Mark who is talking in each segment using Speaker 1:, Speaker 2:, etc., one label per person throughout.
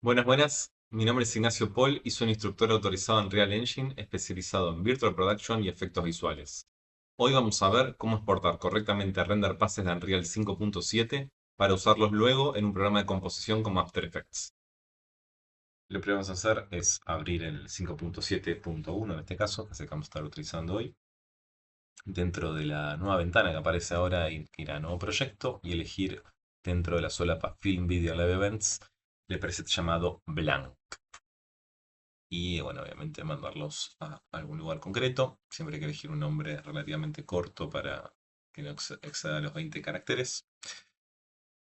Speaker 1: Buenas, buenas. Mi nombre es Ignacio Paul y soy un instructor autorizado en Real Engine, especializado en Virtual Production y efectos visuales. Hoy vamos a ver cómo exportar correctamente render pases de Unreal 5.7 para usarlos luego en un programa de composición como After Effects. Lo primero que vamos a hacer es abrir el 5.7.1 en este caso, que es el que vamos a estar utilizando hoy. Dentro de la nueva ventana que aparece ahora, ir a nuevo proyecto y elegir dentro de la solapa Film Video Live Events el preset llamado Blank. Y bueno, obviamente mandarlos a algún lugar concreto. Siempre hay que elegir un nombre relativamente corto para que no exceda los 20 caracteres.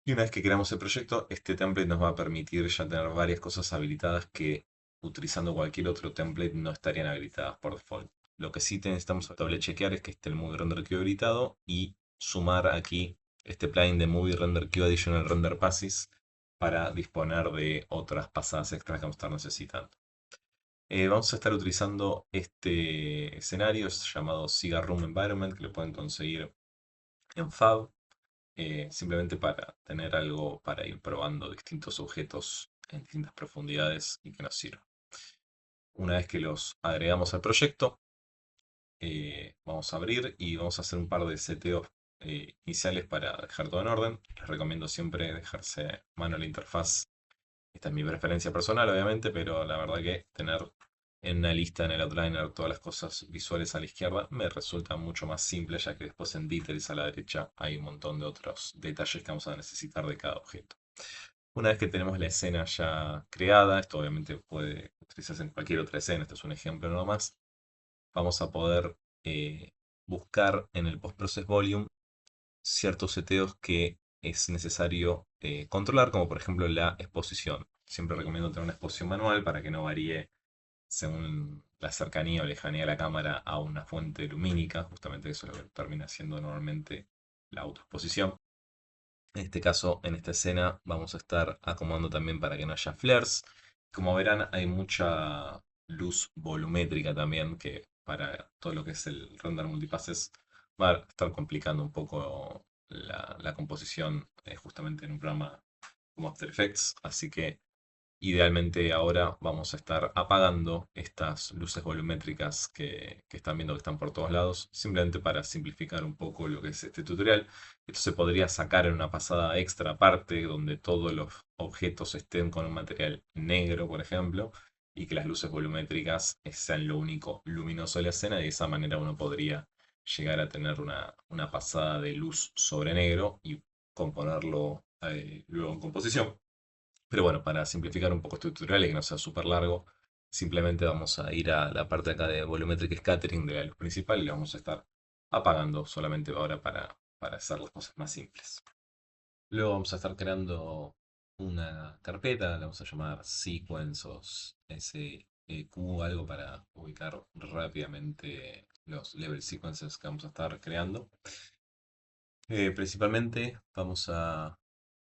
Speaker 1: Y una vez que creamos el proyecto, este template nos va a permitir ya tener varias cosas habilitadas que utilizando cualquier otro template no estarían habilitadas por default. Lo que sí necesitamos doble chequear es que esté el Movie Render Queue habilitado y sumar aquí este plugin de Movie Render Queue Additional Render Passes para disponer de otras pasadas extras que vamos a estar necesitando. Vamos a estar utilizando este escenario, es llamado Cigar Room Environment, que lo pueden conseguir en Fab, simplemente para tener algo para ir probando distintos objetos en distintas profundidades y que nos sirva. Una vez que los agregamos al proyecto, vamos a abrir y vamos a hacer un par de seteos iniciales para dejar todo en orden. Les recomiendo siempre dejarse mano la interfaz. Esta es mi preferencia personal, obviamente, pero la verdad que tener en una lista en el outliner todas las cosas visuales a la izquierda me resulta mucho más simple, ya que después en details a la derecha hay un montón de otros detalles que vamos a necesitar de cada objeto. Una vez que tenemos la escena ya creada, esto obviamente puede utilizarse en cualquier otra escena, esto es un ejemplo nomás, vamos a poder buscar en el Post-Process Volume ciertos seteos que es necesario controlar, como por ejemplo la exposición. Siempre recomiendo tener una exposición manual para que no varíe según la cercanía o lejanía de la cámara a una fuente lumínica. Justamente eso es lo que termina siendo normalmente la autoexposición. En este caso, en esta escena, vamos a estar acomodando también para que no haya flares. Como verán, hay mucha luz volumétrica también, que para todo lo que es el render multipases va a estar complicando un poco la composición justamente en un programa como After Effects. Así que idealmente ahora vamos a estar apagando estas luces volumétricas que están viendo que están por todos lados, simplemente para simplificar un poco lo que es este tutorial. Esto se podría sacar en una pasada extra aparte, donde todos los objetos estén con un material negro, por ejemplo, y que las luces volumétricas sean lo único luminoso de la escena, y de esa manera uno podría llegar a tener una pasada de luz sobre negro y componerlo luego en composición. Pero bueno, para simplificar un poco este tutorial y que no sea súper largo, simplemente vamos a ir a la parte acá de Volumetric Scattering de la luz principal y la vamos a estar apagando solamente ahora para hacer las cosas más simples. Luego vamos a estar creando una carpeta, la vamos a llamar Sequence o SEQ, algo para ubicar rápidamente los level sequences que vamos a estar creando. Principalmente vamos a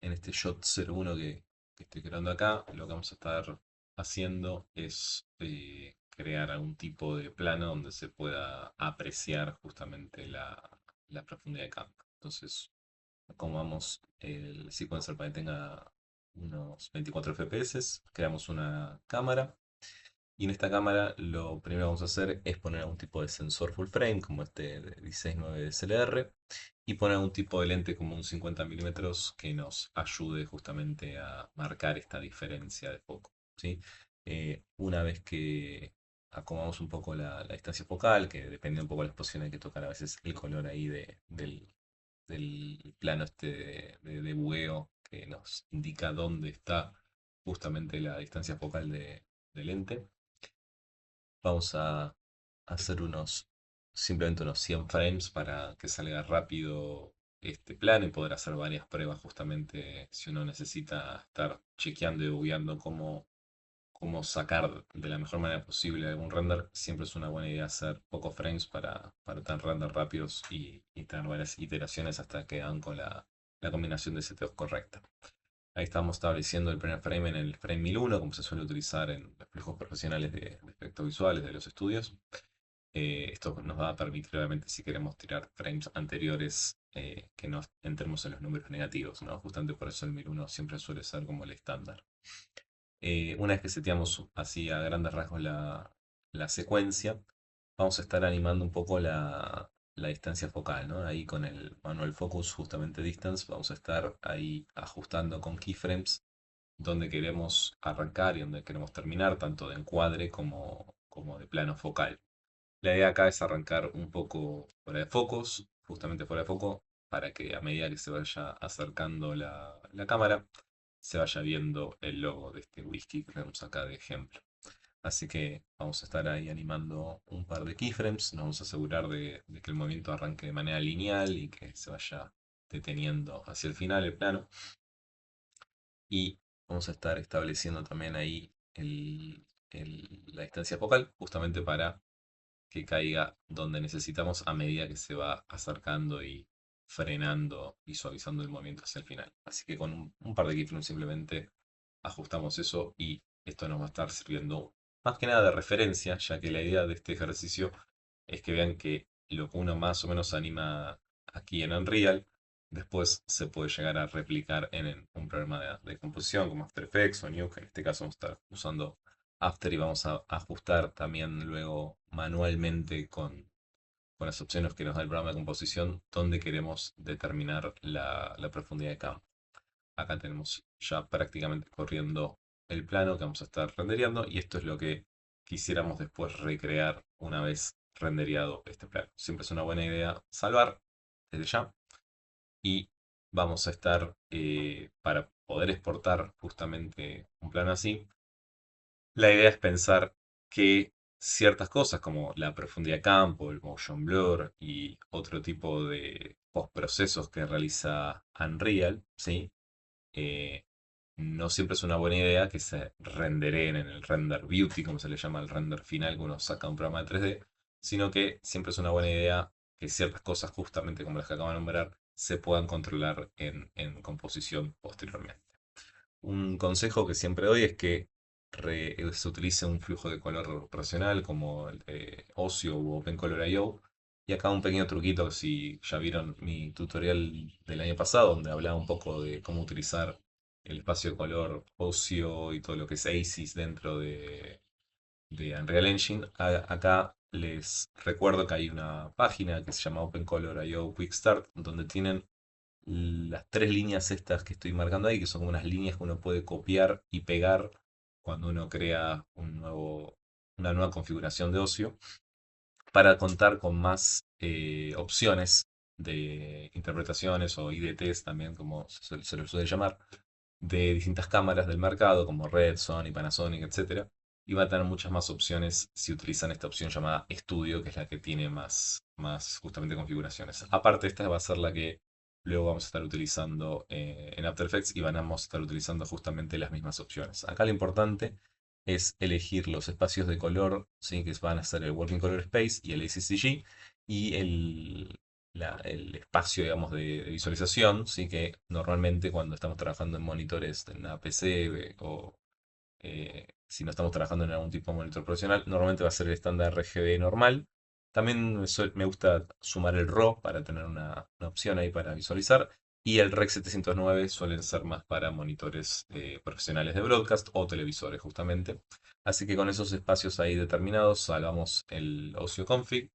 Speaker 1: en este shot 01 que estoy creando acá, lo que vamos a estar haciendo es crear algún tipo de plano donde se pueda apreciar justamente la profundidad de campo. Entonces, acomodamos el sequencer para que tenga unos 24 FPS, creamos una cámara y en esta cámara lo primero que vamos a hacer es poner algún tipo de sensor full frame, como este de 169 DSLR, y poner algún tipo de lente como un 50 milímetros que nos ayude justamente a marcar esta diferencia de foco, ¿sí? Una vez que acomodamos un poco la distancia focal, que depende un poco de la exposición, hay que tocar a veces el color ahí del plano este de bugueo que nos indica dónde está justamente la distancia focal del lente. Vamos a hacer simplemente unos 100 frames para que salga rápido este plano y poder hacer varias pruebas justamente si uno necesita estar chequeando y bugueando cómo sacar de la mejor manera posible algún render. Siempre es una buena idea hacer pocos frames para tener renders rápidos y tener varias iteraciones hasta que dan con la combinación de seteos correcta. Ahí estamos estableciendo el primer frame en el frame 1001, como se suele utilizar en los flujos profesionales de efectos visuales de los estudios. Esto nos va a permitir, obviamente, si queremos tirar frames anteriores, que no entremos en los números negativos, ¿no? Justamente por eso el 1001 siempre suele ser como el estándar. Una vez que seteamos así a grandes rasgos la secuencia, vamos a estar animando un poco la distancia focal, ¿no? Ahí con el manual focus, justamente distance, vamos a estar ahí ajustando con keyframes donde queremos arrancar y donde queremos terminar, tanto de encuadre como de plano focal. La idea acá es arrancar un poco fuera de focos, justamente fuera de foco, para que a medida que se vaya acercando la cámara, se vaya viendo el logo de este whisky que tenemos acá de ejemplo. Así que vamos a estar ahí animando un par de keyframes, nos vamos a asegurar de que el movimiento arranque de manera lineal y que se vaya deteniendo hacia el final el plano. Y vamos a estar estableciendo también ahí la distancia focal, justamente para que caiga donde necesitamos a medida que se va acercando y frenando y suavizando el movimiento hacia el final. Así que con un par de keyframes simplemente ajustamos eso y esto nos va a estar sirviendo más que nada de referencia, ya que la idea de este ejercicio es que vean que lo que uno más o menos anima aquí en Unreal, después se puede llegar a replicar en un programa de composición como After Effects o Nuke. En este caso vamos a estar usando After y vamos a ajustar también luego manualmente con las opciones que nos da el programa de composición donde queremos determinar la profundidad de campo. Acá tenemos ya prácticamente corriendo el plano que vamos a estar rendereando y esto es lo que quisiéramos después recrear una vez rendereado este plano. Siempre es una buena idea salvar desde ya y vamos a estar, para poder exportar justamente un plano así, la idea es pensar que ciertas cosas como la profundidad de campo, el motion blur y otro tipo de postprocesos que realiza Unreal, ¿sí? eh, no siempre es una buena idea que se rendereen en el render beauty, como se le llama el render final que uno saca de un programa de 3D, sino que siempre es una buena idea que ciertas cosas, justamente como las que acabo de nombrar, se puedan controlar en composición posteriormente. Un consejo que siempre doy es que se utilice un flujo de color racional como el de Ocio u OpenColor.io. Y acá un pequeño truquito, si ya vieron mi tutorial del año pasado, donde hablaba un poco de cómo utilizar el espacio de color Ocio y todo lo que es ACES dentro de Unreal Engine. Acá les recuerdo que hay una página que se llama OpenColor.io Quick Start, donde tienen las tres líneas estas que estoy marcando ahí, que son como unas líneas que uno puede copiar y pegar cuando uno crea una nueva configuración de ocio, para contar con más opciones de interpretaciones o IDTs también, como se lo suele llamar, de distintas cámaras del mercado, como Red, Sony, Panasonic, etcétera. Y va a tener muchas más opciones si utilizan esta opción llamada Estudio, que es la que tiene más justamente configuraciones. Aparte, esta va a ser la que luego vamos a estar utilizando en After Effects y vamos a estar utilizando justamente las mismas opciones. Acá lo importante es elegir los espacios de color, ¿sí? Que van a ser el Working Color Space y el ACCG, y el espacio, digamos, de visualización, ¿sí? Que normalmente cuando estamos trabajando en monitores de una PC o si no estamos trabajando en algún tipo de monitor profesional, normalmente va a ser el estándar RGB normal. También me gusta sumar el RAW para tener una opción ahí para visualizar. Y el Rec 709 suelen ser más para monitores profesionales de broadcast o televisores, justamente. Así que con esos espacios ahí determinados, hagamos el Ocio Config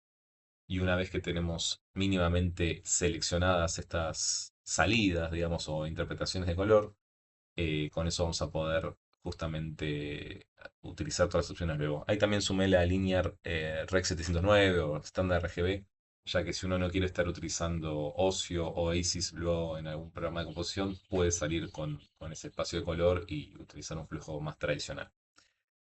Speaker 1: y una vez que tenemos mínimamente seleccionadas estas salidas, digamos, o interpretaciones de color, con eso vamos a poder justamente utilizar todas las opciones luego. Ahí también sumé la línea Rec 709 o estándar RGB, ya que si uno no quiere estar utilizando Ocio o ACES luego en algún programa de composición, puede salir con ese espacio de color y utilizar un flujo más tradicional.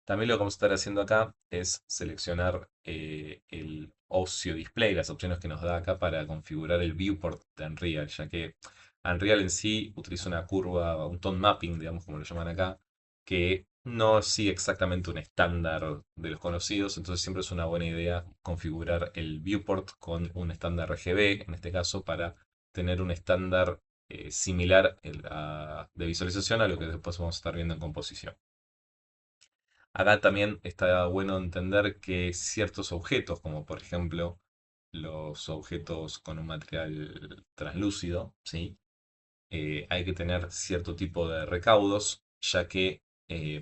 Speaker 1: También lo que vamos a estar haciendo acá es seleccionar el Ocio Display, las opciones que nos da acá para configurar el viewport de Unreal, ya que Unreal en sí utiliza una curva, un tone mapping, digamos como lo llaman acá, que no sigue exactamente un estándar de los conocidos, entonces siempre es una buena idea configurar el viewport con un estándar RGB, en este caso, para tener un estándar similar de visualización a lo que después vamos a estar viendo en composición. Acá también está bueno entender que ciertos objetos, como por ejemplo los objetos con un material translúcido, ¿sí? Hay que tener cierto tipo de recaudos, ya que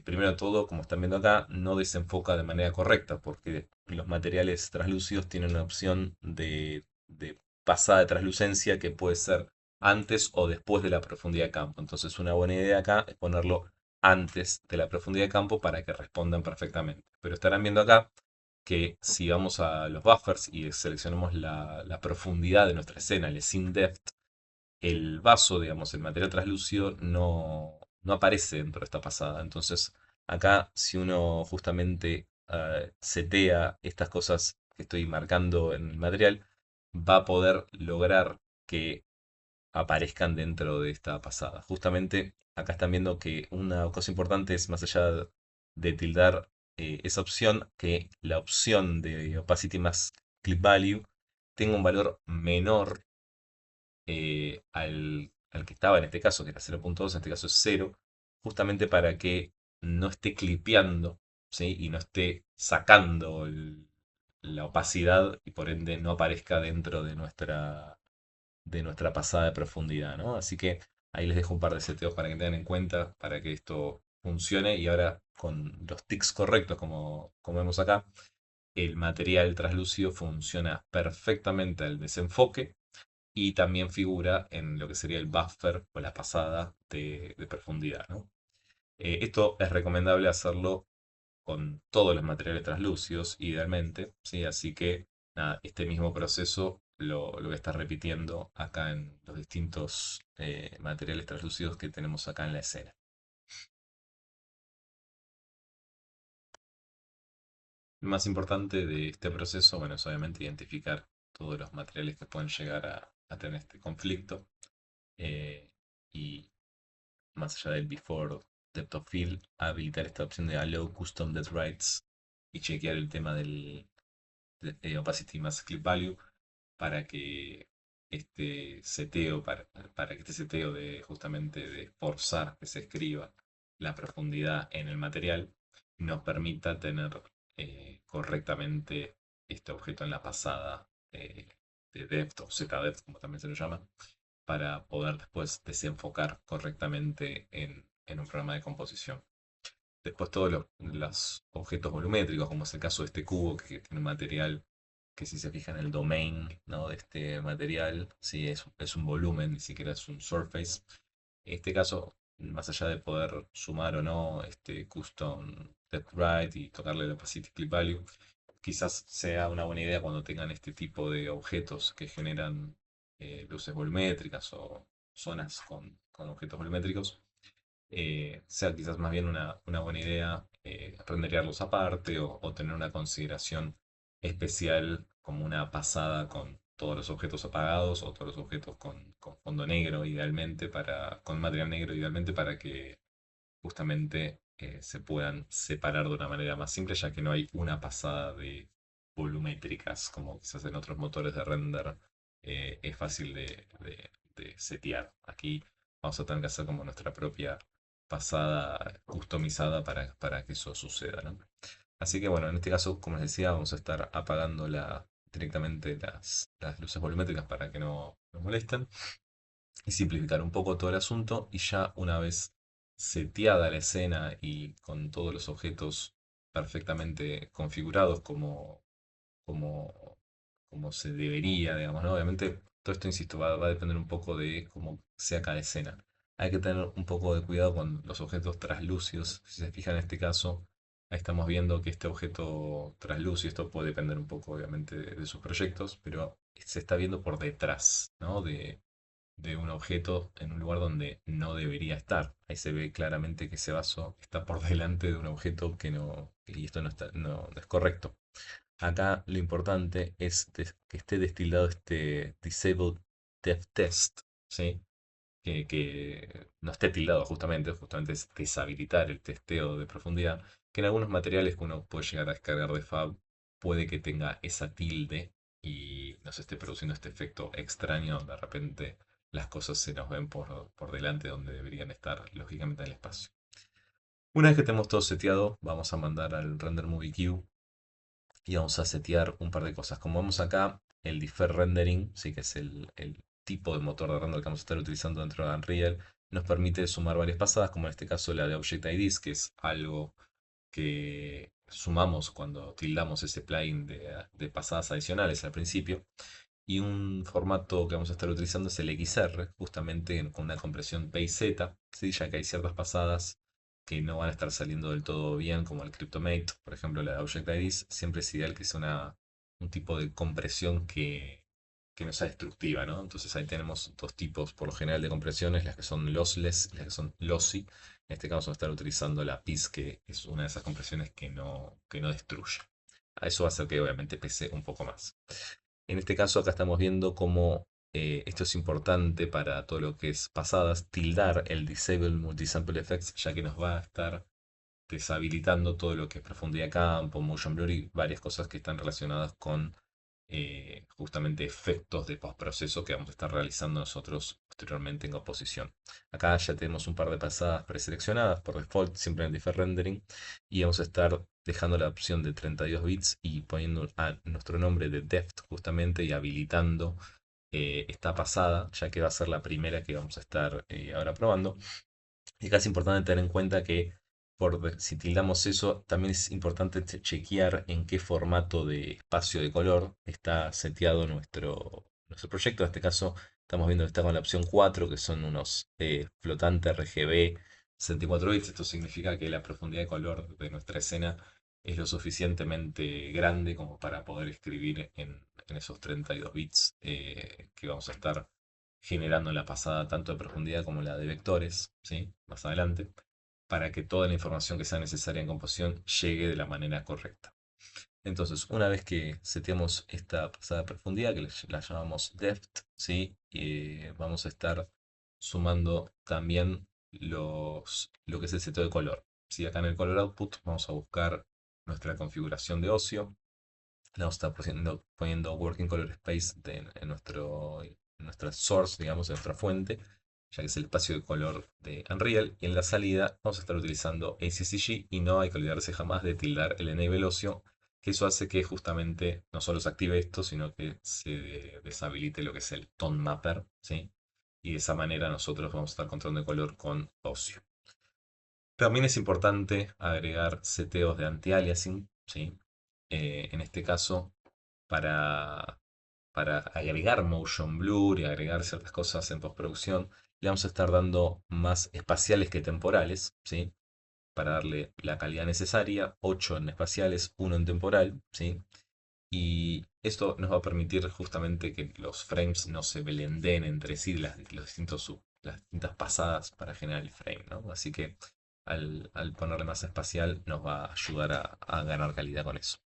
Speaker 1: primero de todo, como están viendo acá, no desenfoca de manera correcta, porque los materiales translúcidos tienen una opción de pasada de translucencia que puede ser antes o después de la profundidad de campo. Entonces, una buena idea acá es ponerlo antes de la profundidad de campo para que respondan perfectamente. Pero estarán viendo acá que si vamos a los buffers y seleccionamos la profundidad de nuestra escena, el scene depth, el vaso, digamos, el material translúcido no aparece dentro de esta pasada. Entonces, acá si uno justamente setea estas cosas que estoy marcando en el material, va a poder lograr que aparezcan dentro de esta pasada. Justamente acá están viendo que una cosa importante es, más allá de tildar esa opción, que la opción de opacity más clip value tenga un valor menor al que estaba en este caso, que era 0.2, en este caso es 0, justamente para que no esté clipeando, ¿sí? Y no esté sacando la opacidad y por ende no aparezca dentro de nuestra pasada de profundidad, ¿no? Así que ahí les dejo un par de seteos para que tengan en cuenta, para que esto funcione. Y ahora con los tics correctos, como vemos acá, el material translúcido funciona perfectamente al desenfoque y también figura en lo que sería el buffer o la pasada de profundidad, ¿no? Esto es recomendable hacerlo con todos los materiales translúcidos, idealmente, ¿sí? Así que nada, este mismo proceso lo voy a estar repitiendo acá en los distintos materiales translúcidos que tenemos acá en la escena. Lo más importante de este proceso, bueno, es obviamente identificar todos los materiales que pueden llegar a tener este conflicto eh, y más allá del before depth of field, habilitar esta opción de allow custom depth rights y chequear el tema del opacity más clip value para que este seteo, para que este seteo de justamente de forzar que se escriba la profundidad en el material nos permita tener correctamente este objeto en la pasada de depth o z depth como también se lo llama para poder después desenfocar correctamente en un programa de composición. Después todos los objetos volumétricos, como es el caso de este cubo que tiene un material que si se fijan en el domain, ¿no? De este material, sí, es un volumen, ni siquiera es un surface. En este caso, más allá de poder sumar o no este custom depth right y tocarle la opacity clip value, quizás sea una buena idea cuando tengan este tipo de objetos que generan luces volumétricas o zonas con objetos volumétricos, sea quizás más bien una buena idea renderearlos aparte o tener una consideración especial como una pasada con todos los objetos apagados o todos los objetos con fondo negro idealmente con material negro idealmente para que justamente se puedan separar de una manera más simple, ya que no hay una pasada de volumétricas como quizás en otros motores de render es fácil de setear. Aquí vamos a tener que hacer como nuestra propia pasada customizada para que eso suceda, ¿no? Así que bueno, en este caso, como les decía, vamos a estar apagando directamente las luces volumétricas para que no nos molesten y simplificar un poco todo el asunto y ya una vez seteada la escena y con todos los objetos perfectamente configurados como, como se debería, digamos, ¿no? Obviamente todo esto, insisto, va a depender un poco de cómo sea cada escena. Hay que tener un poco de cuidado con los objetos translúcidos. Si se fijan en este caso, ahí estamos viendo que este objeto translúcido, esto puede depender un poco obviamente de sus proyectos, pero se está viendo por detrás, ¿no? De un objeto en un lugar donde no debería estar. Ahí se ve claramente que ese vaso está por delante de un objeto que no, y esto no es correcto. Acá lo importante es que esté destilado este Disabled Depth Test, ¿sí? Que no esté tildado justamente es deshabilitar el testeo de profundidad, que en algunos materiales que uno puede llegar a descargar de Fab puede que tenga esa tilde y nos esté produciendo este efecto extraño donde de repente las cosas se nos ven por delante donde deberían estar lógicamente en el espacio. Una vez que tenemos todo seteado, vamos a mandar al Render Movie Queue y vamos a setear un par de cosas. Como vemos acá, el Defer Rendering, sí que es el tipo de motor de render que vamos a estar utilizando dentro de Unreal, nos permite sumar varias pasadas, como en este caso la de Object IDs, que es algo que sumamos cuando tildamos ese plugin de pasadas adicionales al principio. Y un formato que vamos a estar utilizando es el XR, justamente con una compresión PZ, ¿sí? Ya que hay ciertas pasadas que no van a estar saliendo del todo bien, como el Cryptomate, por ejemplo, la de Object IDs. Siempre es ideal que sea un tipo de compresión que no sea destructiva, ¿no? Entonces ahí tenemos dos tipos por lo general de compresiones, las que son lossless y las que son lossy. En este caso vamos a estar utilizando la PIS, que es una de esas compresiones que no destruye. A eso va a hacer que obviamente pese un poco más. En este caso acá estamos viendo cómo esto es importante para todo lo que es pasadas, tildar el Disable Multisample Effects, ya que nos va a estar deshabilitando todo lo que es profundidad de campo, motion blur y varias cosas que están relacionadas con justamente efectos de postproceso que vamos a estar realizando nosotros posteriormente en composición. Acá ya tenemos un par de pasadas preseleccionadas por default, siempre en el defer rendering, y vamos a estar dejando la opción de 32 bits y poniendo nuestro nombre de deft justamente y habilitando esta pasada, ya que va a ser la primera que vamos a estar ahora probando. Y acá es importante tener en cuenta que si tildamos eso, también es importante chequear en qué formato de espacio de color está seteado nuestro proyecto. En este caso, estamos viendo que está con la opción 4, que son unos flotantes RGB 64 bits. Esto significa que la profundidad de color de nuestra escena es lo suficientemente grande como para poder escribir en esos 32 bits que vamos a estar generando la pasada tanto de profundidad como la de vectores, ¿sí? Más adelante, para que toda la información que sea necesaria en composición llegue de la manera correcta. Entonces, una vez que seteamos esta pasada de profundidad, que la llamamos depth, ¿sí? Vamos a estar sumando también lo que es el seteo de color. ¿Sí? Acá en el color output vamos a buscar nuestra configuración de ocio, le vamos a estar poniendo Working Color Space en nuestra source, digamos, en nuestra fuente, ya que es el espacio de color de Unreal. Y en la salida vamos a estar utilizando ACCG y no hay que olvidarse jamás de tildar el Enable Ocio, que eso hace que justamente no solo se active esto, sino que se deshabilite lo que es el Tone Mapper, ¿sí? Y de esa manera nosotros vamos a estar controlando el color con Ocio. También es importante agregar seteos de anti-aliasing, ¿sí? En este caso, para, para agregar motion blur y agregar ciertas cosas en postproducción, le vamos a estar dando más espaciales que temporales, ¿sí? Para darle la calidad necesaria, 8 en espaciales, 1 en temporal, ¿sí? Y esto nos va a permitir justamente que los frames no se blenden entre sí, las distintas pasadas para generar el frame, ¿no? Así que al ponerle más espacial nos va a ayudar a ganar calidad con eso.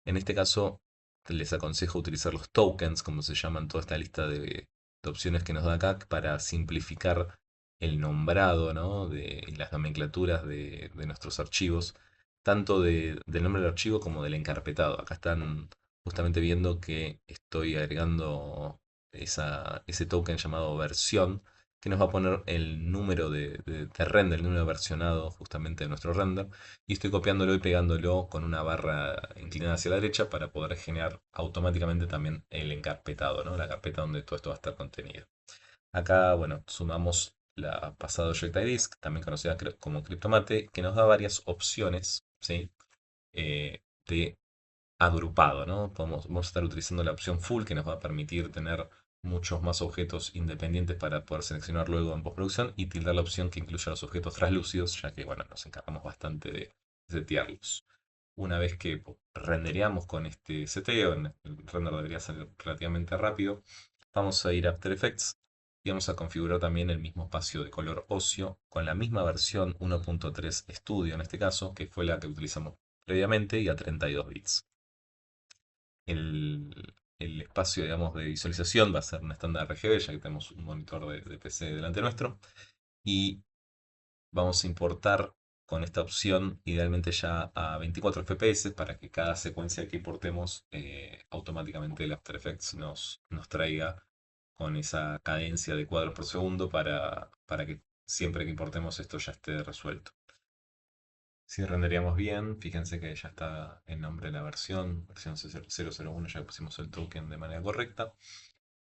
Speaker 1: En este caso, les aconsejo utilizar los tokens, como se llaman toda esta lista de opciones que nos da acá, para simplificar el nombrado, ¿no? Y las nomenclaturas de nuestros archivos, tanto del nombre del archivo como del encarpetado. Acá están justamente viendo que estoy agregando ese token llamado versión, que nos va a poner el número de render, el número versionado justamente de nuestro render, y estoy copiándolo y pegándolo con una barra inclinada hacia la derecha para poder generar automáticamente también el encarpetado, ¿no? La carpeta donde todo esto va a estar contenido. Acá, bueno, sumamos la pasada Object IDs, también conocida como Cryptomate, que nos da varias opciones, ¿sí? De agrupado, ¿no? Vamos a estar utilizando la opción full, que nos va a permitir tener muchos más objetos independientes para poder seleccionar luego en postproducción, y tildar la opción que incluya los objetos translúcidos, ya que bueno, nos encargamos bastante de setearlos. Una vez que rendereamos con este seteo, el render debería salir relativamente rápido, vamos a ir a After Effects y vamos a configurar también el mismo espacio de color óseo con la misma versión 1.3 Studio en este caso, que fue la que utilizamos previamente, y a 32 bits. El espacio, digamos, de visualización va a ser un estándar RGB, ya que tenemos un monitor de PC delante nuestro. Y vamos a importar con esta opción idealmente ya a 24 FPS para que cada secuencia que importemos automáticamente el After Effects nos traiga con esa cadencia de cuadros por segundo para que siempre que importemos esto ya esté resuelto. Si renderíamos bien, fíjense que ya está el nombre de la versión 001, ya pusimos el token de manera correcta.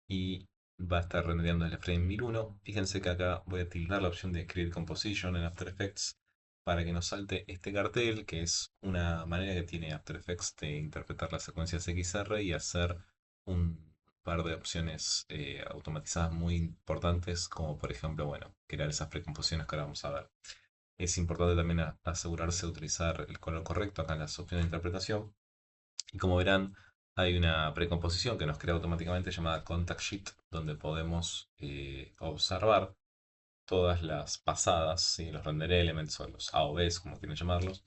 Speaker 1: Y va a estar rendereando el frame 1001. Fíjense que acá voy a tildar la opción de Create Composition en After Effects para que nos salte este cartel, que es una manera que tiene After Effects de interpretar las secuencias XR y hacer un par de opciones automatizadas muy importantes, como por ejemplo, bueno, crear esas precomposiciones que ahora vamos a ver. Es importante también asegurarse de utilizar el color correcto acá en las opciones de interpretación. Y como verán, hay una precomposición que nos crea automáticamente llamada Contact Sheet, donde podemos observar todas las pasadas, ¿sí? Los render elements o los AOVs, como quieren llamarlos,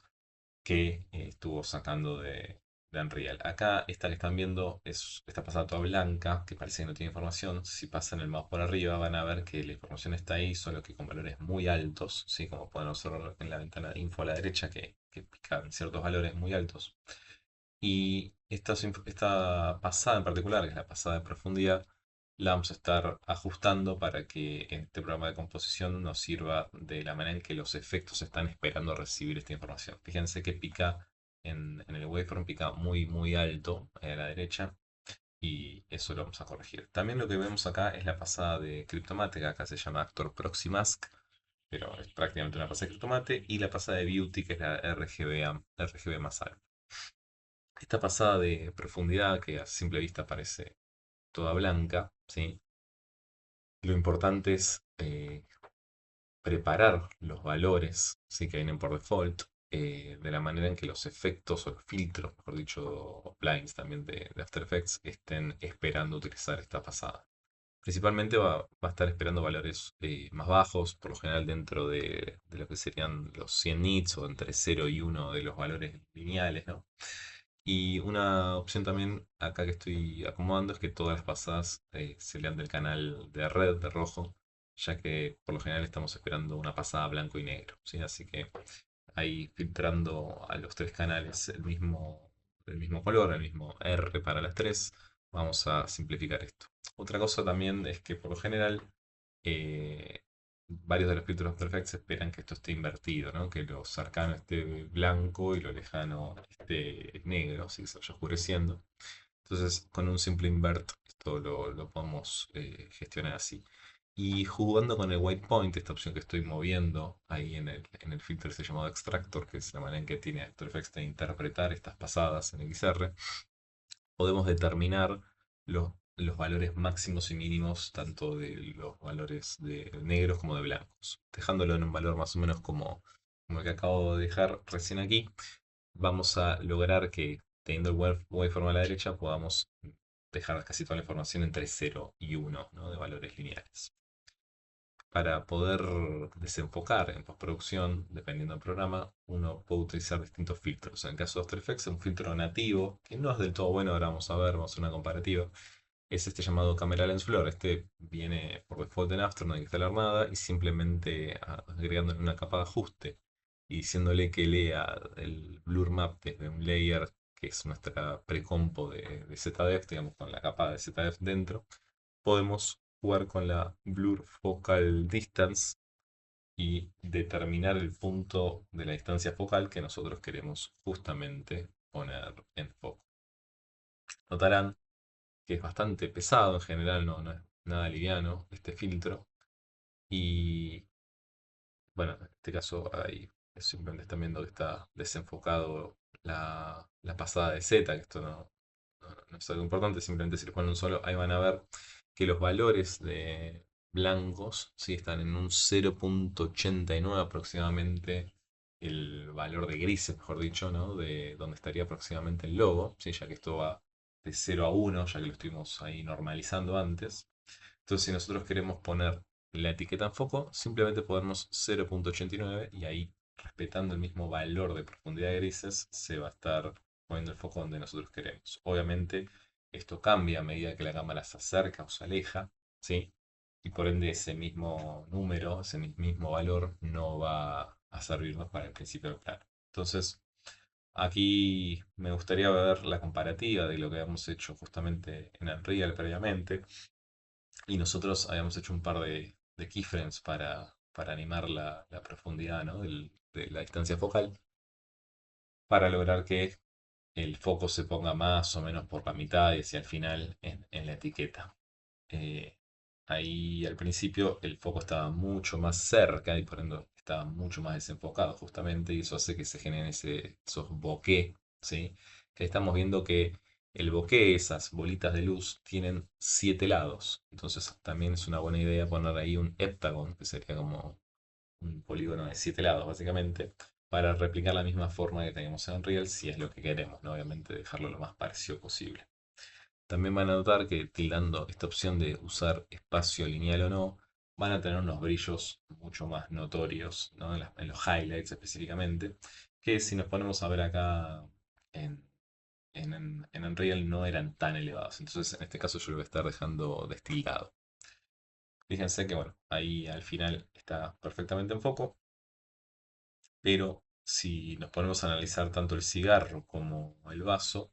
Speaker 1: que estuvo sacando de Unreal. Acá esta que están viendo es esta pasada toda blanca, que parece que no tiene información. Si pasan el mouse por arriba van a ver que la información está ahí, solo que con valores muy altos, ¿sí? Como pueden observar en la ventana de info a la derecha, que pican ciertos valores muy altos. Y esta pasada en particular, que es la pasada de profundidad, la vamos a estar ajustando para que este programa de composición nos sirva de la manera en que los efectos están esperando recibir esta información. Fíjense que pica en el waveform, pica muy, muy alto a la derecha y eso lo vamos a corregir. También lo que vemos acá es la pasada de Cryptomate, que acá se llama Actor Proxy Mask, pero es prácticamente una pasada de Cryptomate, y la pasada de Beauty, que es la RGB más alta. Esta pasada de profundidad, que a simple vista parece toda blanca, ¿sí? Lo importante es preparar los valores, ¿sí? Que vienen por default, de la manera en que los efectos o los filtros, mejor dicho, o plugins también de After Effects, estén esperando utilizar esta pasada. Principalmente va a estar esperando valores más bajos, por lo general dentro de lo que serían los 100 nits o entre 0 y 1 de los valores lineales, ¿no? Y una opción también acá que estoy acomodando es que todas las pasadas se lean del canal de red, de rojo, ya que por lo general estamos esperando una pasada blanco y negro, ¿sí? Así que ahí filtrando a los tres canales el mismo color, el mismo R para las tres, vamos a simplificar esto. Otra cosa también es que por lo general eh, varios de los filtros After Effects esperan que esto esté invertido, ¿no? Que lo cercano esté blanco y lo lejano esté negro, así que se vaya oscureciendo. Entonces, con un simple invert, esto lo podemos gestionar así. Y jugando con el white point, esta opción que estoy moviendo ahí en el filtro se llamado Extractor, que es la manera en que tiene After Effects de interpretar estas pasadas en XR, podemos determinar los valores máximos y mínimos tanto de los valores de negros como de blancos. Dejándolo en un valor más o menos como el que acabo de dejar recién aquí, vamos a lograr que teniendo el waveform a la derecha podamos dejar casi toda la información entre 0 y 1, ¿no? De valores lineales. Para poder desenfocar en postproducción, dependiendo del programa, uno puede utilizar distintos filtros. En el caso de After Effects, un filtro nativo, que no es del todo bueno, ahora vamos a ver, vamos a hacer una comparativa, es este llamado Camera Lens Blur. Este viene por default en After, no hay que instalar nada, y simplemente agregándole una capa de ajuste y diciéndole que lea el blur map desde un layer que es nuestra precompo de ZDF, digamos, con la capa de ZDF dentro, podemos jugar con la Blur Focal Distance y determinar el punto de la distancia focal que nosotros queremos justamente poner en foco. Notarán que es bastante pesado en general, no es nada liviano este filtro. Y bueno, en este caso ahí simplemente están viendo que está desenfocado la pasada de Z, que esto no es algo importante, simplemente si le ponen un solo, ahí van a ver que los valores de blancos sí están en un 0,89 aproximadamente, el valor de grises, mejor dicho, ¿no? De donde estaría aproximadamente el logo, ¿sí? Ya que esto va de 0 a 1, ya que lo estuvimos ahí normalizando antes. Entonces, si nosotros queremos poner la etiqueta en foco, simplemente ponemos 0,89 y ahí, respetando el mismo valor de profundidad de grises, se va a estar poniendo el foco donde nosotros queremos. Obviamente, esto cambia a medida que la cámara se acerca o se aleja, ¿sí? Y por ende ese mismo número, ese mismo valor, no va a servirnos para el principio del plano. Entonces, aquí me gustaría ver la comparativa de lo que habíamos hecho justamente en Unreal previamente. Y nosotros habíamos hecho un par de keyframes para animar la profundidad, ¿no? De la distancia focal, para lograr que el foco se ponga más o menos por la mitad y hacia el final en la etiqueta. ahí al principio el foco estaba mucho más cerca y por ende estaba mucho más desenfocado justamente y eso hace que se generen esos bokeh, ¿sí? Que estamos viendo que el bokeh, esas bolitas de luz, tienen 7 lados. Entonces también es una buena idea poner ahí un heptagon, que sería como un polígono de 7 lados básicamente, para replicar la misma forma que tenemos en Unreal si es lo que queremos, ¿no? Obviamente dejarlo lo más parecido posible. También van a notar que tildando esta opción de usar espacio lineal o no, van a tener unos brillos mucho más notorios, ¿no? En los highlights específicamente, que si nos ponemos a ver acá en, en Unreal no eran tan elevados. Entonces en este caso yo lo voy a estar dejando destildado. Fíjense que bueno, ahí al final está perfectamente en foco, pero si nos ponemos a analizar tanto el cigarro como el vaso,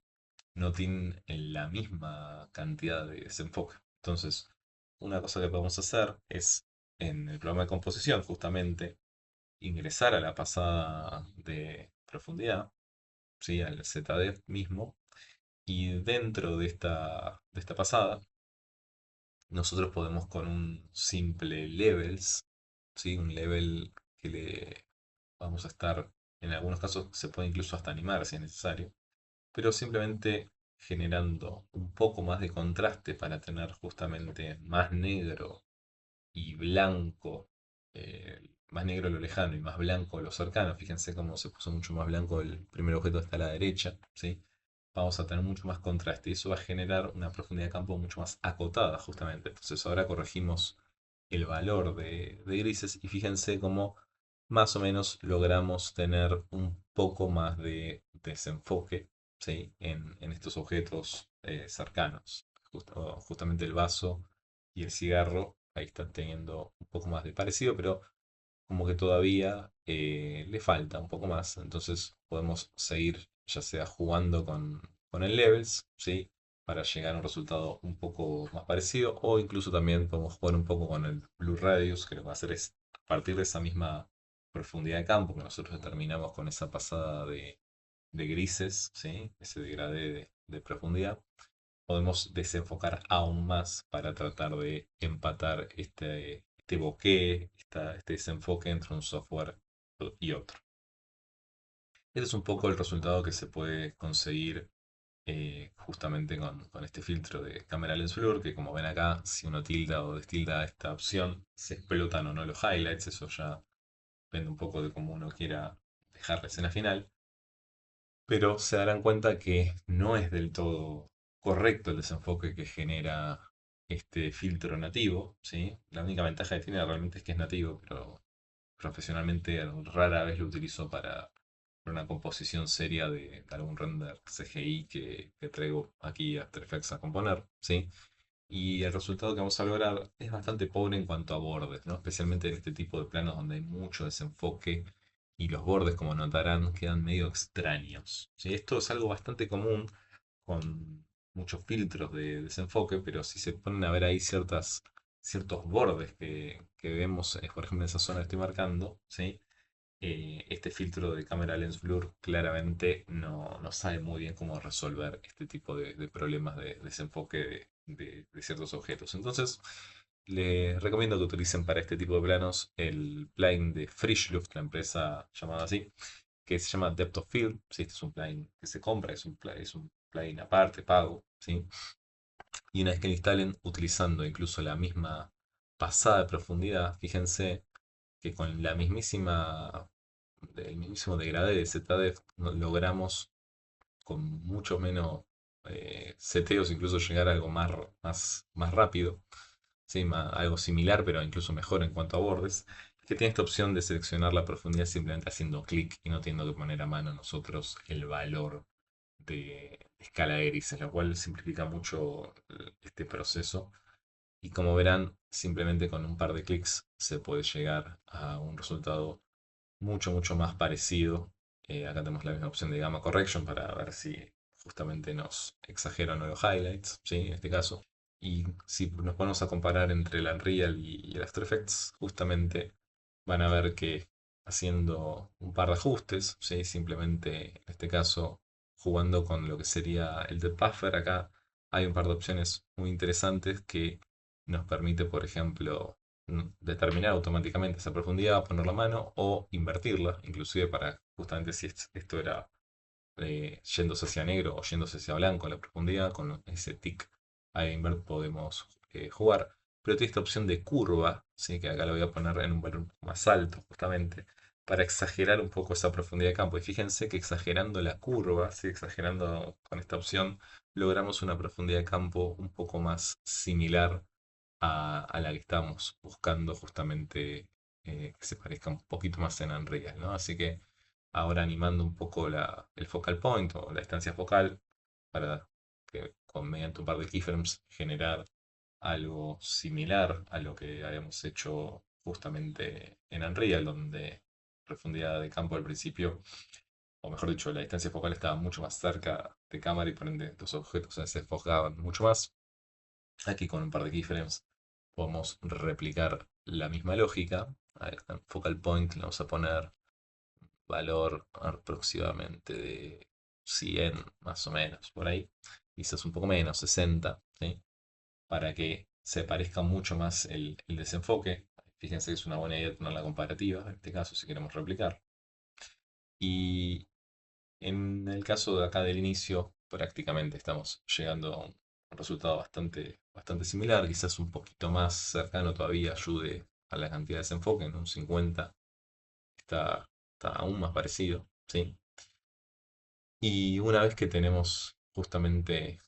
Speaker 1: no tienen la misma cantidad de desenfoque. Entonces, una cosa que podemos hacer es, en el programa de composición, justamente, ingresar a la pasada de profundidad, ¿sí? Al ZDF mismo, y dentro de esta pasada, nosotros podemos con un simple levels, ¿sí? Un level que le vamos a estar, en algunos casos se puede incluso hasta animar si es necesario, pero simplemente generando un poco más de contraste para tener justamente más negro y blanco, más negro lo lejano y más blanco lo cercano. Fíjense cómo se puso mucho más blanco el primer objeto hasta la derecha, ¿sí? Vamos a tener mucho más contraste y eso va a generar una profundidad de campo mucho más acotada justamente. Entonces ahora corregimos el valor de grises y fíjense cómo más o menos logramos tener un poco más de desenfoque, ¿sí? En estos objetos cercanos. Justamente el vaso y el cigarro ahí están teniendo un poco más de parecido, pero como que todavía le falta un poco más. Entonces podemos seguir ya sea jugando con el levels, ¿sí? Para llegar a un resultado un poco más parecido, o incluso también podemos jugar un poco con el Blue Radius, que lo que va a hacer es a partir de esa misma profundidad de campo que nosotros determinamos con esa pasada de grises, ¿sí? Ese degradé de profundidad, podemos desenfocar aún más para tratar de empatar este bokeh, este desenfoque entre un software y otro. Este es un poco el resultado que se puede conseguir justamente con este filtro de Camera Lens Blur, que como ven acá, si uno tilda o destilda esta opción, se explotan o no los highlights, eso ya depende un poco de cómo uno quiera dejar la escena final, pero se darán cuenta que no es del todo correcto el desenfoque que genera este filtro nativo, ¿sí? La única ventaja que tiene realmente es que es nativo, pero profesionalmente rara vez lo utilizo para una composición seria de algún render CGI que traigo aquí a After Effects a componer, ¿sí? Y el resultado que vamos a lograr es bastante pobre en cuanto a bordes, ¿no? Especialmente en este tipo de planos donde hay mucho desenfoque y los bordes, como notarán, quedan medio extraños, ¿sí? Esto es algo bastante común con muchos filtros de desenfoque, pero si se ponen a ver ahí ciertos bordes que vemos, por ejemplo, en esa zona que estoy marcando, ¿sí? Este filtro de cámara lens blur claramente no sabe muy bien cómo resolver este tipo de problemas de desenfoque de ciertos objetos. Entonces, les recomiendo que utilicen para este tipo de planos el plugin de Frischluft, la empresa llamada así, que se llama Depth of Field. Sí, este es un plugin que se compra, es un plugin aparte, pago, ¿sí? Y una vez que lo instalen, utilizando incluso la misma pasada de profundidad, fíjense que con el mismísimo degradé de ZDF logramos con mucho menos seteos incluso llegar a algo más rápido, ¿sí? Algo similar pero incluso mejor en cuanto a bordes, que tiene esta opción de seleccionar la profundidad simplemente haciendo clic y no teniendo que poner a mano nosotros el valor de escala de grises, lo cual simplifica mucho este proceso. Y como verán, simplemente con un par de clics se puede llegar a un resultado mucho más parecido. Acá tenemos la misma opción de Gamma Correction para ver si justamente nos exageran o no los highlights, ¿sí? En este caso. Y si nos ponemos a comparar entre el Unreal y el After Effects, justamente van a ver que haciendo un par de ajustes, ¿sí? Simplemente en este caso jugando con lo que sería el depth buffer, acá hay un par de opciones muy interesantes que nos permite, por ejemplo, determinar automáticamente esa profundidad, poner la mano o invertirla, inclusive para justamente si esto era yéndose hacia negro o yéndose hacia blanco la profundidad, con ese tick a invert podemos jugar. Pero tiene esta opción de curva, ¿sí? Que acá lo voy a poner en un valor un poco más alto, justamente, para exagerar un poco esa profundidad de campo. Y fíjense que exagerando la curva, ¿sí? Exagerando con esta opción, logramos una profundidad de campo un poco más similar a la que estamos buscando justamente que se parezca un poquito más en Unreal, ¿no? Así que ahora animando un poco el focal point o la distancia focal para que mediante un par de keyframes generar algo similar a lo que habíamos hecho justamente en Unreal, donde profundidad de campo al principio, o mejor dicho, la distancia focal estaba mucho más cerca de cámara y por ende los objetos se enfocaban mucho más. Aquí con un par de keyframes podemos replicar la misma lógica. Ahí está, focal point, le vamos a poner valor aproximadamente de 100 más o menos, por ahí. Quizás un poco menos, 60, ¿sí? Para que se parezca mucho más el desenfoque. Fíjense que es una buena idea tener la comparativa, en este caso, si queremos replicar. Y en el caso de acá del inicio, prácticamente estamos llegando a un resultado bastante similar, quizás un poquito más cercano todavía, ayude a la cantidad de desenfoque, en un 50 está aún más parecido, ¿sí? Y una vez que tenemos justamente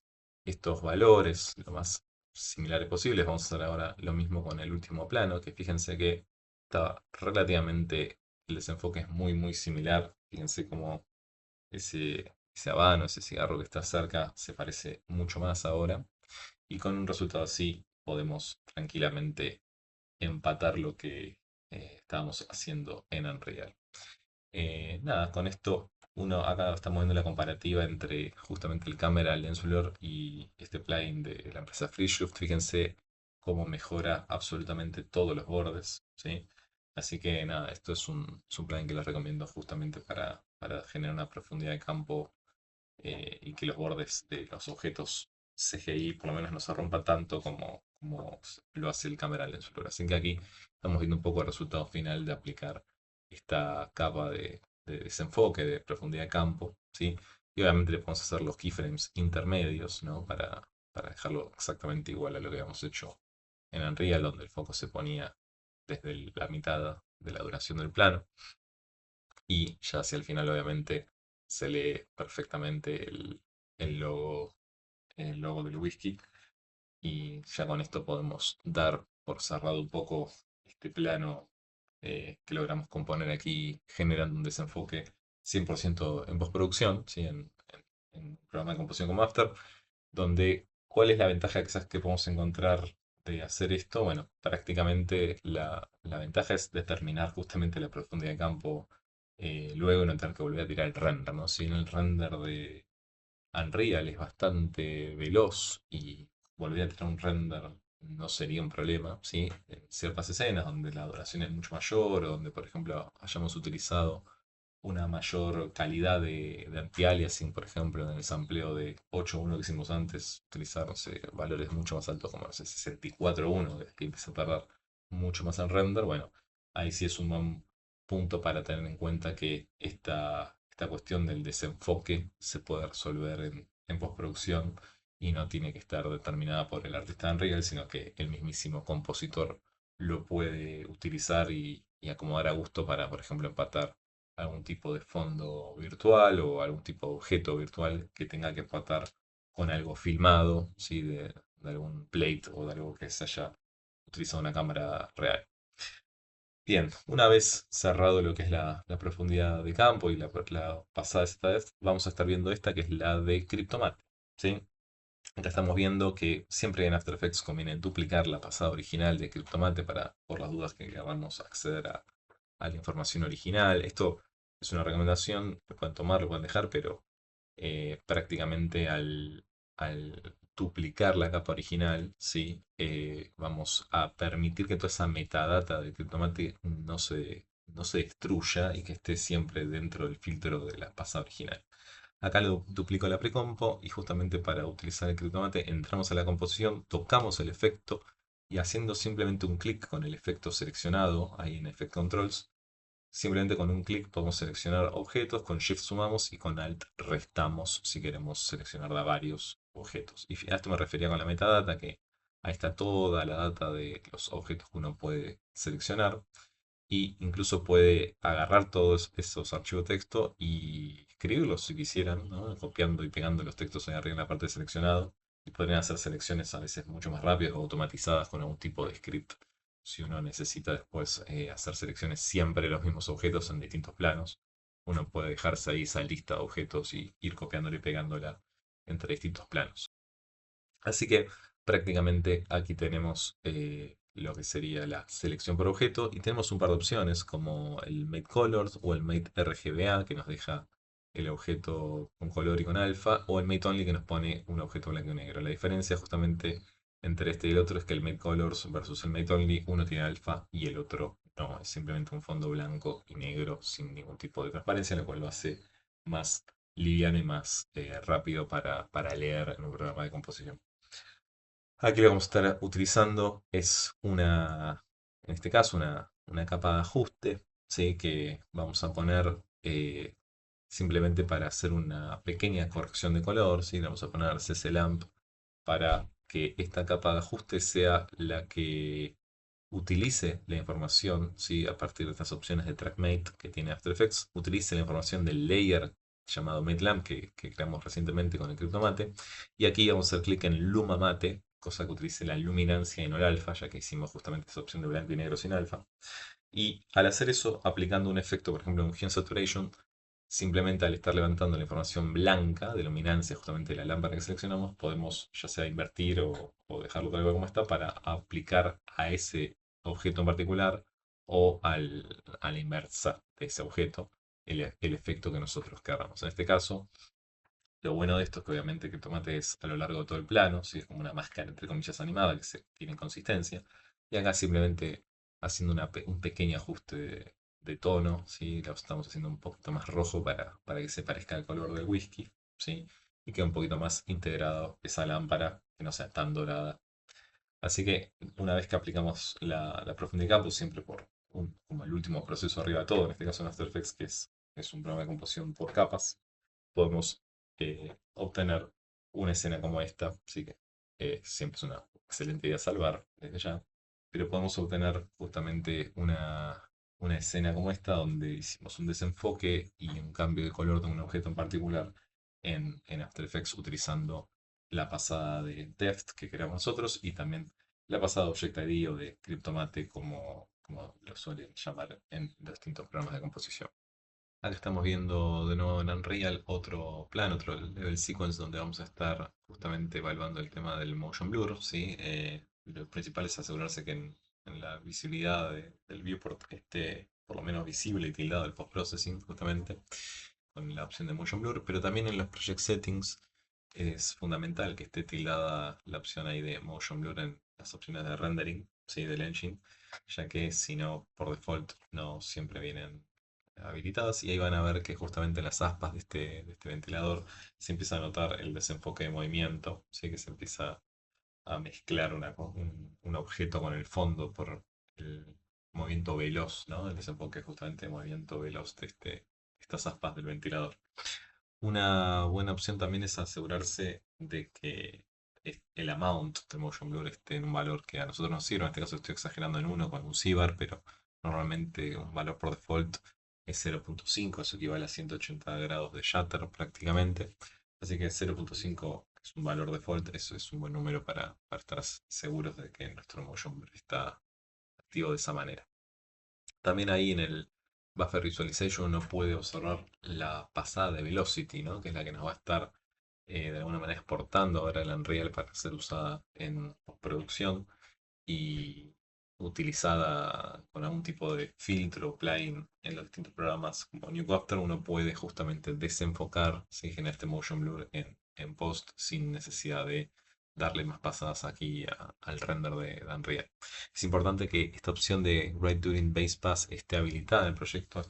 Speaker 1: estos valores lo más similares posibles, vamos a hacer ahora lo mismo con el último plano, que fíjense que está relativamente, el desenfoque es muy similar, fíjense cómo ese habano, ese cigarro que está cerca, se parece mucho más ahora. Y con un resultado así podemos tranquilamente empatar lo que estábamos haciendo en Unreal. Nada, con esto uno acá estamos viendo la comparativa entre justamente el Camera Lens Blur y este plugin de la empresa FreeShift. Fíjense cómo mejora absolutamente todos los bordes, ¿sí? Así que nada, esto es un plugin que les recomiendo justamente para generar una profundidad de campo y que los bordes de los objetos CGI por lo menos no se rompan tanto como lo hace el Camera Lens Blur. Así que aquí estamos viendo un poco el resultado final de aplicar esta capa de desenfoque, de profundidad de campo, ¿sí? Y obviamente le podemos hacer los keyframes intermedios, ¿no? Para dejarlo exactamente igual a lo que habíamos hecho en Unreal, donde el foco se ponía desde la mitad de la duración del plano. Y ya hacia el final, obviamente, se lee perfectamente el logo, el logo del whisky. Y ya con esto podemos dar por cerrado un poco este plano que logramos componer aquí, generando un desenfoque 100% en postproducción, ¿sí? En un programa de composición como After, donde ¿cuál es la ventaja quizás que podemos encontrar de hacer esto? Bueno, prácticamente la ventaja es determinar justamente la profundidad de campo luego y no tener que volver a tirar el render, ¿no? Si en el render de Unreal es bastante veloz y volver a tirar un render no sería un problema, ¿sí? En ciertas escenas donde la duración es mucho mayor o donde, por ejemplo, hayamos utilizado una mayor calidad de anti-aliasing, por ejemplo, en el sampleo de 8.1 que hicimos antes, utilizar, no sé, valores mucho más altos como, no sé, 64.1, que empieza a tardar mucho más en render, bueno, ahí sí es un buen punto para tener en cuenta que esta cuestión del desenfoque se puede resolver en postproducción y no tiene que estar determinada por el artista en Unreal, sino que el mismísimo compositor lo puede utilizar y acomodar a gusto para, por ejemplo, empatar algún tipo de fondo virtual o algún tipo de objeto virtual que tenga que empatar con algo filmado, ¿sí? De algún plate o de algo que se haya utilizado una cámara real. Bien, una vez cerrado lo que es la profundidad de campo y la pasada esta vez, vamos a estar viendo esta que es la de Cryptomatte, ¿sí? Acá estamos viendo que siempre en After Effects conviene duplicar la pasada original de Cryptomatte para, por las dudas que queramos acceder a la información original. Esto es una recomendación, lo pueden tomar, lo pueden dejar, pero prácticamente al duplicar la capa original, ¿sí? Vamos a permitir que toda esa metadata de Cryptomatte no se destruya y que esté siempre dentro del filtro de la pasada original. Acá lo duplico la precompo y justamente para utilizar el Cryptomatte entramos a la composición, tocamos el efecto y haciendo simplemente un clic con el efecto seleccionado ahí en Effect Controls, simplemente con un clic podemos seleccionar objetos, con Shift sumamos y con Alt restamos si queremos seleccionar de varios objetos. Y a esto me refería con la metadata, que ahí está toda la data de los objetos que uno puede seleccionar y incluso puede agarrar todos esos archivos de texto y escribirlos si quisieran, ¿no? Copiando y pegando los textos ahí arriba en la parte de seleccionado. Y podrían hacer selecciones a veces mucho más rápidas o automatizadas con algún tipo de script. Si uno necesita después hacer selecciones siempre de los mismos objetos en distintos planos, uno puede dejarse ahí esa lista de objetos y ir copiándola y pegándola entre distintos planos. Así que prácticamente aquí tenemos lo que sería la selección por objeto y tenemos un par de opciones como el Mate Colors o el Mate RGBA que nos deja el objeto con color y con alfa o el Mate Only que nos pone un objeto blanco y negro. La diferencia justamente entre este y el otro es que el Mate Colors versus el Mate Only uno tiene alfa y el otro no, es simplemente un fondo blanco y negro sin ningún tipo de transparencia, lo cual lo hace más liviano y más rápido para leer en un programa de composición. Aquí lo que vamos a estar utilizando es en este caso, una capa de ajuste, ¿sí? Que vamos a poner simplemente para hacer una pequeña corrección de color, ¿sí? Le vamos a poner CC Lamp para que esta capa de ajuste sea la que utilice la información, ¿sí? A partir de estas opciones de TrackMate que tiene After Effects, utilice la información del layer llamado MateLamp que creamos recientemente con el CryptoMate. Y aquí vamos a hacer clic en Luma Mate, cosa que utilice la luminancia y no el alfa, ya que hicimos justamente esa opción de blanco y negro sin alfa. Y al hacer eso, aplicando un efecto, por ejemplo, un Hue Saturation, simplemente al estar levantando la información blanca de luminancia justamente de la lámpara que seleccionamos, podemos ya sea invertir o dejarlo tal cual como está para aplicar a ese objeto en particular o a la inversa de ese objeto el efecto que nosotros queramos. En este caso, lo bueno de esto es que obviamente que el tomate es a lo largo de todo el plano, ¿sí? Es como una máscara entre comillas animada que tiene consistencia. Y acá simplemente haciendo un pequeño ajuste de tono, ¿sí? Lo estamos haciendo un poquito más rojo para que se parezca al color del whisky, ¿sí? Y quede un poquito más integrado esa lámpara, que no sea tan dorada. Así que una vez que aplicamos la profundidad, pues siempre como el último proceso arriba de todo, en este caso en After Effects, es un programa de composición por capas, podemos obtener una escena como esta. Así que siempre es una excelente idea salvar desde ya. Pero podemos obtener justamente una escena como esta donde hicimos un desenfoque y un cambio de color de un objeto en particular en After Effects utilizando la pasada de Depth que creamos nosotros y también la pasada de Object ID o de Cryptomate como lo suelen llamar en los distintos programas de composición. Acá estamos viendo de nuevo en Unreal otro plan, otro level sequence donde vamos a estar justamente evaluando el tema del motion blur, ¿sí? Lo principal es asegurarse que en la visibilidad del viewport esté por lo menos visible y tildado el post-processing justamente con la opción de motion blur, pero también en los project settings es fundamental que esté tildada la opción ahí de motion blur en las opciones de rendering, ¿sí? Del engine, ya que si no, por default no siempre vienen habilitadas y ahí van a ver que justamente en las aspas de este ventilador se empieza a notar el desenfoque de movimiento, ¿sí? Que se empieza a mezclar un objeto con el fondo por el movimiento veloz, ¿no? El desenfoque es justamente el movimiento veloz de estas aspas del ventilador. Una buena opción también es asegurarse de que el amount de motion blur esté en un valor que a nosotros nos sirve. En este caso estoy exagerando en uno con un CIBAR, pero normalmente un valor por default es 0.5, eso equivale a 180 grados de shutter prácticamente. Así que 0.5 es un valor default, eso es un buen número para estar seguros de que nuestro motion blur está activo de esa manera. También ahí en el Buffer Visualization uno puede observar la pasada de Velocity, ¿no? Que es la que nos va a estar de alguna manera exportando ahora el Unreal para ser usada en postproducción y utilizada con algún tipo de filtro o plugin en los distintos programas como New Capture, uno puede justamente desenfocar, ¿sí? Generar este motion blur en post sin necesidad de darle más pasadas aquí al render de Unreal. Es importante que esta opción de Write During Base Pass esté habilitada en el proyecto.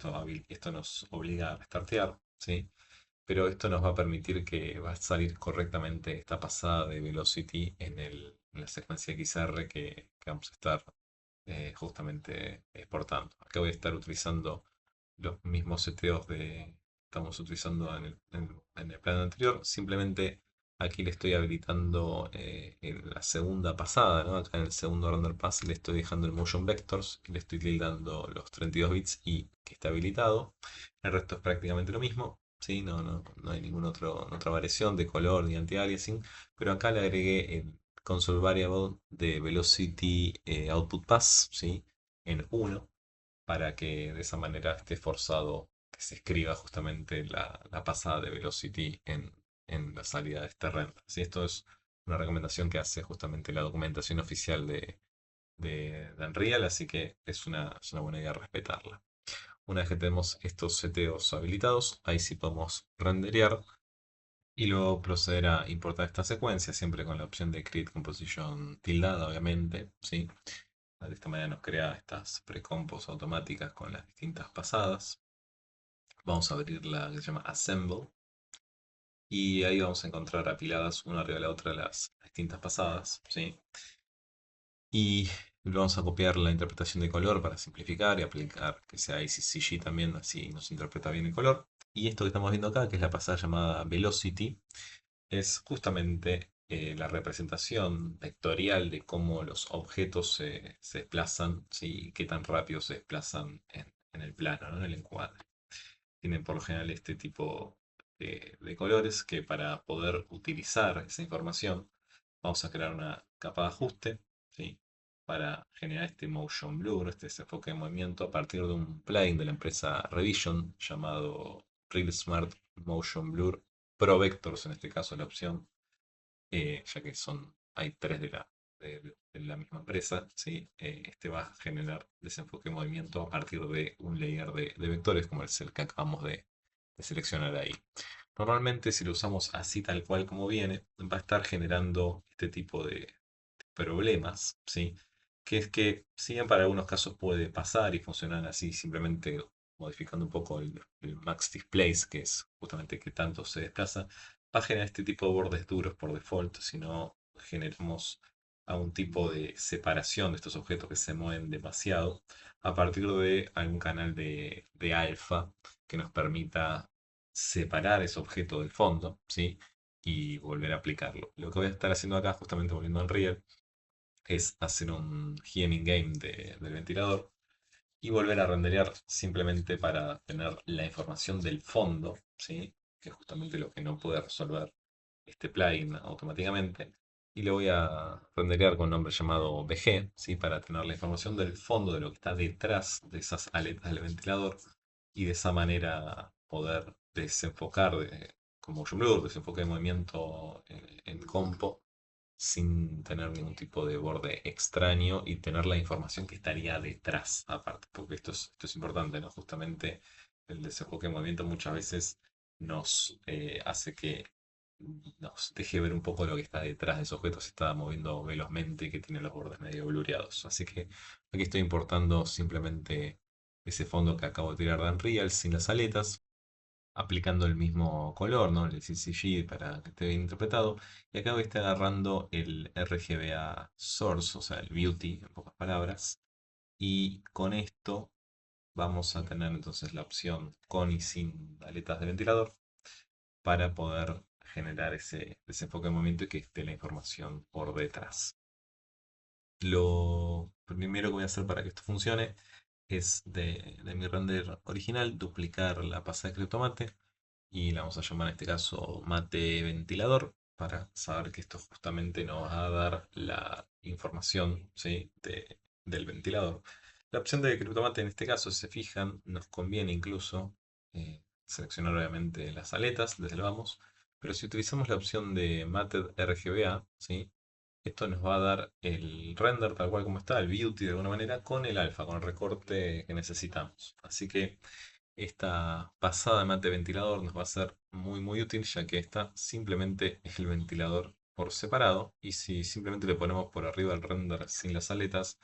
Speaker 1: Esto nos obliga a restartear, ¿sí? Pero esto nos va a permitir que va a salir correctamente esta pasada de velocity en el la secuencia XR que vamos a estar justamente exportando. Acá voy a estar utilizando los mismos seteos que estamos utilizando en el plano anterior. Simplemente aquí le estoy habilitando en la segunda pasada, ¿no? Acá en el segundo render pass le estoy dejando el motion vectors y le estoy tildando los 32 bits y que está habilitado. El resto es prácticamente lo mismo. ¿Sí? No hay ninguna otra variación de color ni anti-aliasing, pero acá le agregué el console variable de velocity output pass, ¿sí? En 1 para que de esa manera esté forzado que se escriba justamente la pasada de velocity en la salida de este render. ¿Sí? Esto es una recomendación que hace justamente la documentación oficial de Unreal, así que es una buena idea respetarla. Una vez que tenemos estos seteos habilitados, ahí sí podemos renderear y luego proceder a importar esta secuencia, siempre con la opción de Create Composition tildada, obviamente, ¿sí? De esta manera nos crea estas precompos automáticas con las distintas pasadas. Vamos a abrir la que se llama Assemble y ahí vamos a encontrar apiladas una arriba de la otra las distintas pasadas, ¿sí? Y le vamos a copiar la interpretación de color para simplificar y aplicar que sea ACCG también, así nos interpreta bien el color. Y esto que estamos viendo acá, que es la pasada llamada Velocity, es justamente la representación vectorial de cómo los objetos se desplazan, ¿sí? Y qué tan rápido se desplazan en el plano, ¿no? En el encuadre. Tienen por lo general este tipo de colores que para poder utilizar esa información vamos a crear una capa de ajuste, ¿sí? Para generar este motion blur, este desenfoque de movimiento a partir de un plugin de la empresa Revision llamado Real Smart Motion Blur Pro Vectors, en este caso la opción, ya que hay tres de la misma empresa, ¿sí? Este va a generar desenfoque de movimiento a partir de un layer de vectores como es el que acabamos de seleccionar ahí. Normalmente si lo usamos así tal cual como viene, va a estar generando este tipo de problemas, ¿sí? Que es que, si bien para algunos casos puede pasar y funcionar así, simplemente modificando un poco el max displays, que es justamente que tanto se desplaza, va a generar este tipo de bordes duros por default, si no generamos algún tipo de separación de estos objetos que se mueven demasiado a partir de algún canal de alfa que nos permita separar ese objeto del fondo, ¿sí? Y volver a aplicarlo. Lo que voy a estar haciendo acá, justamente volviendo a Unreal, es hacer un healing game del ventilador y volver a renderear simplemente para tener la información del fondo, ¿sí? Que es justamente lo que no puede resolver este plugin automáticamente. Y lo voy a renderear con un nombre llamado VG, ¿sí? Para tener la información del fondo de lo que está detrás de esas aletas del ventilador y de esa manera poder desenfocar con Motion Blur, desenfoque de movimiento en compo sin tener ningún tipo de borde extraño y tener la información que estaría detrás, aparte, porque esto es importante, ¿no? Justamente el desenfoque de movimiento muchas veces nos hace que nos deje ver un poco lo que está detrás de ese objeto, se está moviendo velozmente y que tiene los bordes medio blureados. Así que aquí estoy importando simplemente ese fondo que acabo de tirar de Unreal sin las aletas, aplicando el mismo color, ¿no? El CCG para que esté bien interpretado. Y acá voy a estar agarrando el RGBA Source, o sea, el Beauty, en pocas palabras. Y con esto vamos a tener entonces la opción con y sin aletas de ventilador para poder generar ese desenfoque de movimiento y que esté la información por detrás. Lo primero que voy a hacer para que esto funcione es de mi render original duplicar la pasada de Cryptomate y la vamos a llamar en este caso mate ventilador para saber que esto justamente nos va a dar la información, ¿sí? Del ventilador. La opción de CryptoMate en este caso, si se fijan, nos conviene incluso seleccionar obviamente las aletas desde el vamos, pero si utilizamos la opción de Mated RGBA, ¿sí? Esto nos va a dar el render tal cual como está, el beauty de alguna manera, con el alfa, con el recorte que necesitamos. Así que esta pasada de mate ventilador nos va a ser muy útil, ya que esta simplemente es el ventilador por separado. Y si simplemente le ponemos por arriba el render sin las aletas,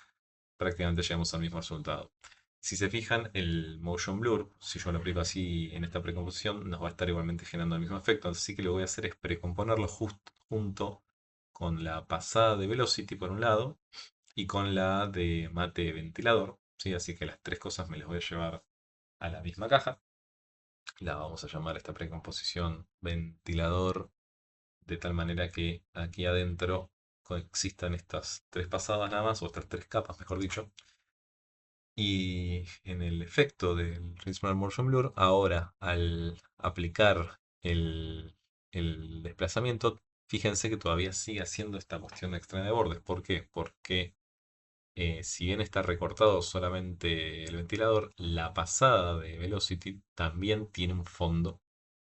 Speaker 1: prácticamente llegamos al mismo resultado. Si se fijan, el Motion Blur, si yo lo aplico así en esta precomposición, nos va a estar igualmente generando el mismo efecto. Así que lo que voy a hacer es precomponerlo justo junto con la pasada de velocity por un lado y con la de mate ventilador, ¿sí? Así que las tres cosas me las voy a llevar a la misma caja. La vamos a llamar esta precomposición ventilador, de tal manera que aquí adentro coexistan estas tres pasadas nada más, o estas tres capas, mejor dicho. Y en el efecto del Smart Motion Blur, ahora al aplicar el desplazamiento, fíjense que todavía sigue haciendo esta cuestión extraña de bordes. ¿Por qué? Porque si bien está recortado solamente el ventilador, la pasada de Velocity también tiene un fondo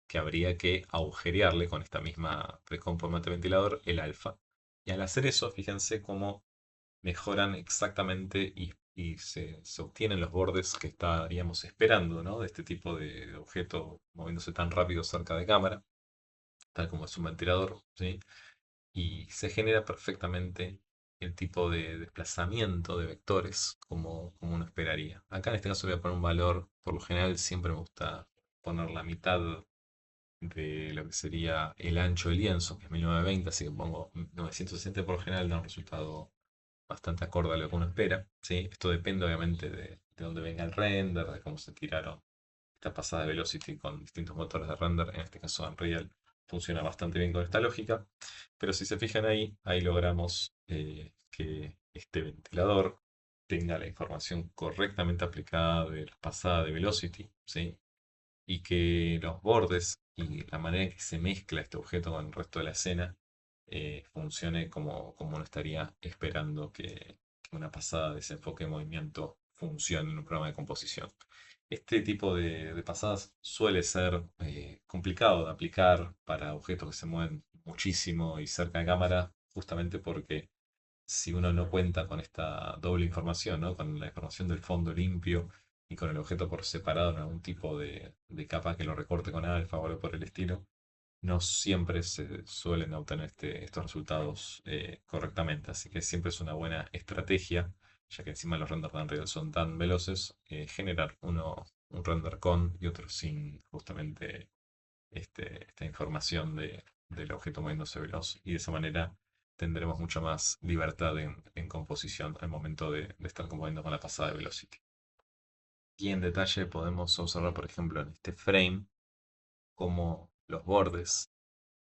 Speaker 1: que habría que agujerearle con esta misma precomponente ventilador, el alfa. Y al hacer eso, fíjense cómo mejoran exactamente y se obtienen los bordes que estaríamos esperando, ¿no? De este tipo de objeto moviéndose tan rápido cerca de cámara, tal como es un ventilador, ¿sí? Y se genera perfectamente el tipo de desplazamiento de vectores como uno esperaría. Acá en este caso voy a poner un valor, por lo general siempre me gusta poner la mitad de lo que sería el ancho del lienzo, que es 1920, así que pongo 960, por lo general da un resultado bastante acorde a lo que uno espera, ¿sí? Esto depende obviamente de dónde venga el render, de cómo se tiraron esta pasada de Velocity con distintos motores de render, en este caso Unreal funciona bastante bien con esta lógica, pero si se fijan ahí logramos que este ventilador tenga la información correctamente aplicada de la pasada de Velocity, ¿sí? Y que los bordes y la manera en que se mezcla este objeto con el resto de la escena funcione como uno estaría esperando que una pasada de desenfoque de movimiento funcione en un programa de composición. Este tipo de pasadas suele ser complicado de aplicar para objetos que se mueven muchísimo y cerca de cámara, justamente porque si uno no cuenta con esta doble información, ¿no? Con la información del fondo limpio y con el objeto por separado en algún tipo de capa que lo recorte con alfa o algo por el estilo, no siempre se suelen obtener estos resultados correctamente. Así que siempre es una buena estrategia, ya que encima los renders de Unreal son tan veloces, generar uno un render con y otro sin justamente esta información del objeto moviéndose veloz. Y de esa manera tendremos mucha más libertad en composición al momento de estar componiendo con la pasada de Velocity. Y en detalle podemos observar, por ejemplo, en este frame, cómo los bordes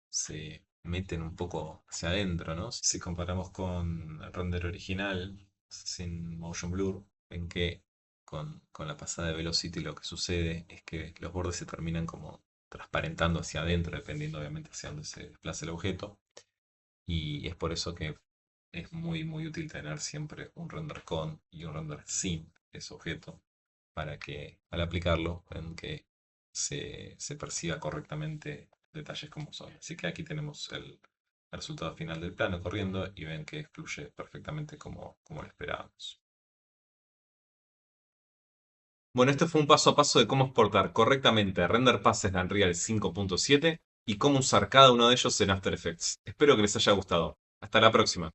Speaker 1: se meten un poco hacia adentro, ¿no? Si comparamos con el render original, sin motion blur, ven que con la pasada de Velocity lo que sucede es que los bordes se terminan como transparentando hacia adentro, dependiendo obviamente hacia dónde se desplace el objeto. Y es por eso que es muy útil tener siempre un render con y un render sin ese objeto, para que al aplicarlo, ven que se perciba correctamente detalles como son. Así que aquí tenemos el resultado final del plano corriendo y ven que fluye perfectamente como lo esperábamos. Bueno, este fue un paso a paso de cómo exportar correctamente render passes de Unreal 5.7 y cómo usar cada uno de ellos en After Effects. Espero que les haya gustado. Hasta la próxima.